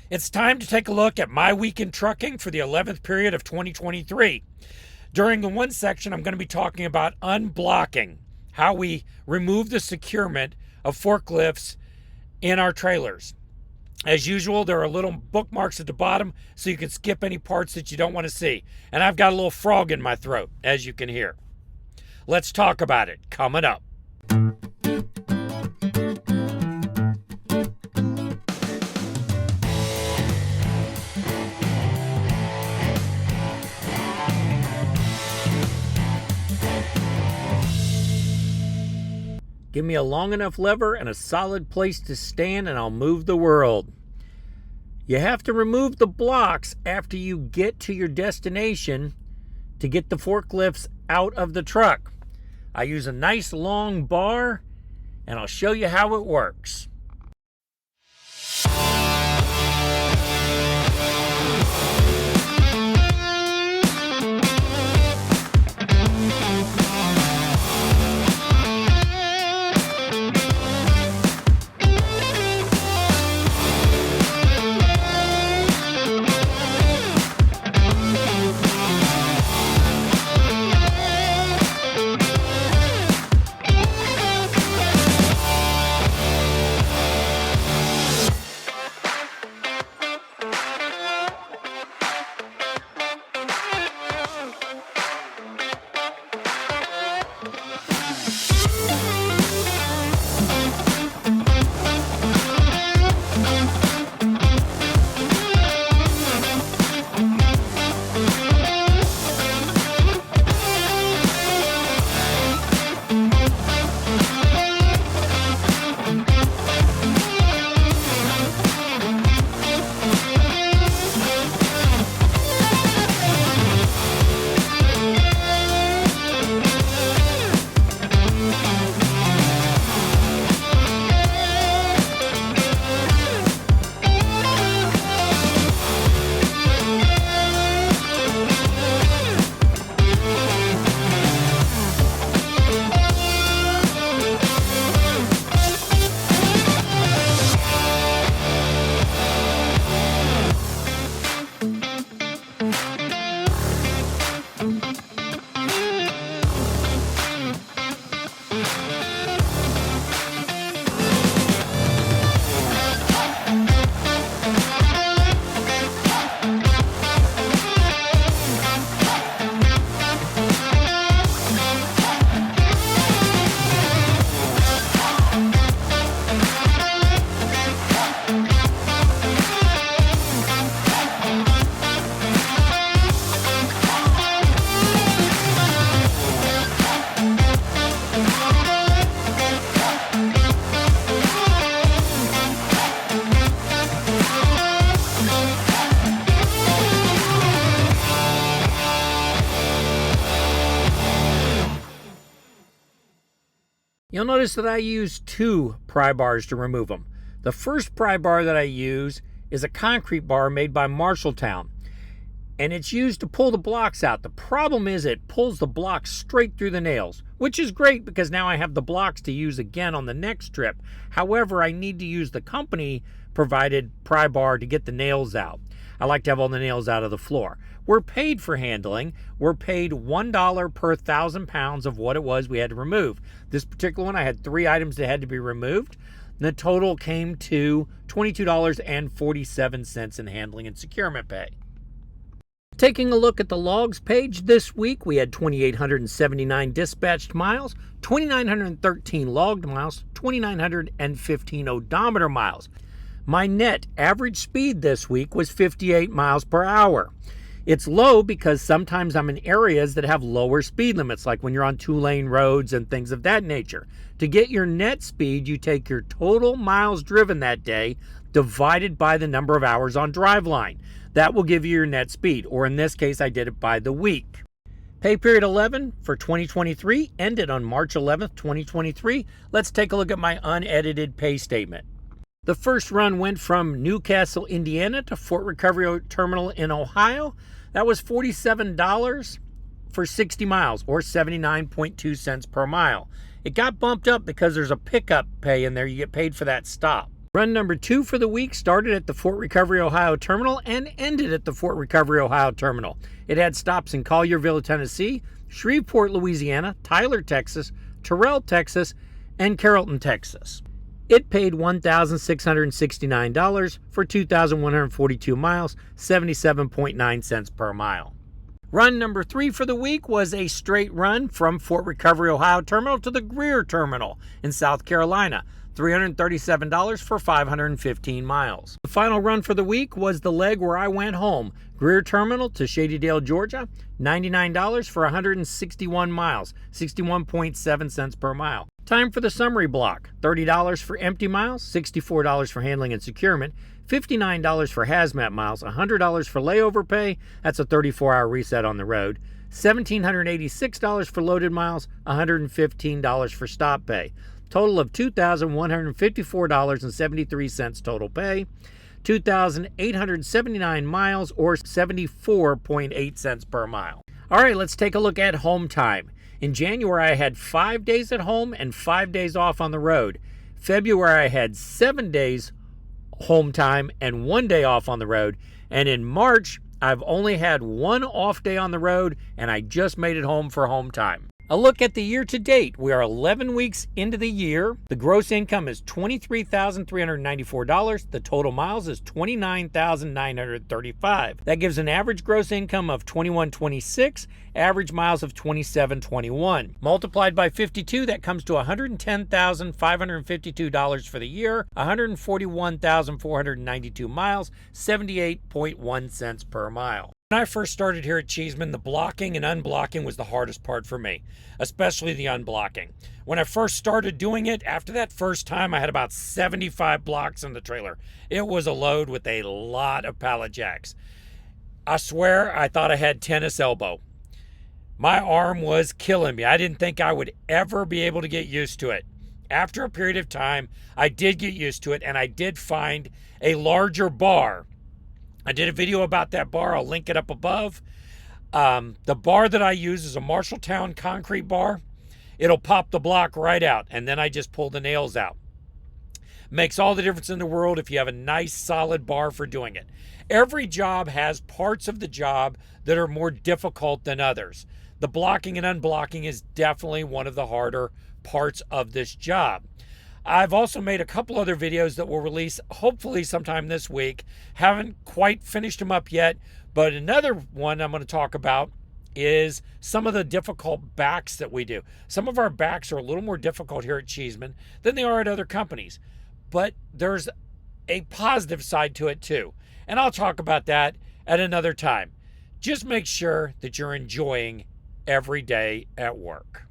It's time to take a look at my week in trucking for the 11th period of 2023. During the one section, I'm going to be talking about unblocking, how we remove the securement of forklifts in our trailers. As usual, there are little bookmarks at the bottom so you can skip any parts that you don't want to see. And I've got a little frog in my throat, as you can hear. Let's talk about it coming up. Give me a long enough lever and a solid place to stand and I'll move the world. You have to remove the blocks after you get to your destination to get the forklifts out of the truck. I use a nice long bar and I'll show you how it works. You'll notice that I use two pry bars to remove them. The first pry bar that I use is a concrete bar made by Marshalltown, and it's used to pull the blocks out. The problem is it pulls the blocks straight through the nails, which is great because now I have the blocks to use again on the next trip. However, I need to use the company provided pry bar to get the nails out. I like to have all the nails out of the floor. We're paid for handling. We're paid $1 per 1,000 pounds of what it was we had to remove. This particular one, I had 3 items that had to be removed. The total came to $22.47 in handling and securement pay. Taking a look at the logs page this week, we had 2,879 dispatched miles, 2,913 logged miles, 2,915 odometer miles. My net average speed this week was 58 miles per hour. It's low because sometimes I'm in areas that have lower speed limits, like when you're on 2-lane roads and things of that nature. To get your net speed, you take your total miles driven that day divided by the number of hours on driveline. That will give you your net speed, or in this case, I did it by the week. Pay period 11 for 2023 ended on March 11th, 2023. Let's take a look at my unedited pay statement. The first run went from Newcastle, Indiana to Fort Recovery Terminal in Ohio. That was $47 for 60 miles, or 79.2 cents per mile. It got bumped up because there's a pickup pay in there. You get paid for that stop. Run number 2 for the week started at the Fort Recovery, Ohio terminal and ended at the Fort Recovery, Ohio terminal. It had stops in Collierville, Tennessee, Shreveport, Louisiana, Tyler, Texas, Terrell, Texas, and Carrollton, Texas. It paid $1,669 for 2,142 miles, 77.9 cents per mile. Run number 3 for the week was a straight run from Fort Recovery, Ohio terminal to the Greer terminal in South Carolina, $337 for 515 miles. The final run for the week was the leg where I went home, Greer terminal to Shadydale, Georgia, $99 for 161 miles, 61.7 cents per mile. Time for the summary block, $30 for empty miles, $64 for handling and securement, $59 for hazmat miles, $100 for layover pay, that's a 34-hour reset on the road, $1,786 for loaded miles, $115 for stop pay. Total of $2,154.73 total pay, 2,879 miles or 74.8 cents per mile. All right, let's take a look at home time. In January, I had 5 days at home and 5 days off on the road. February, I had 7 days home time and 1 day off on the road. And in March, I've only had 1 off day on the road, and I just made it home for home time. A look at the year to date. We are 11 weeks into the year. The gross income is $23,394. The total miles is 29,935. That gives an average gross income of $21.26, average miles of 27.21. Multiplied by 52, that comes to $110,552 for the year, 141,492 miles, 78.1 cents per mile. When I first started here at Cheeseman, the blocking and unblocking was the hardest part for me, especially the unblocking. When I first started doing it, after that first time, I had about 75 blocks in the trailer. It was a load with a lot of pallet jacks. I swear I thought I had tennis elbow. My arm was killing me. I didn't think I would ever be able to get used to it. After a period of time, I did get used to it, and I did find a larger bar. I did a video about that bar. I'll link it up above. The bar that I use is a Marshalltown concrete bar. It'll pop the block right out, and then I just pull the nails out. Makes all the difference in the world if you have a nice solid bar for doing it. Every job has parts of the job that are more difficult than others. The blocking and unblocking is definitely one of the harder parts of this job. I've also made a couple other videos that will release hopefully sometime this week. Haven't quite finished them up yet, but another one I'm going to talk about is some of the difficult backs that we do. Some of our backs are a little more difficult here at Cheeseman than they are at other companies, but there's a positive side to it too. And I'll talk about that at another time. Just make sure that you're enjoying every day at work.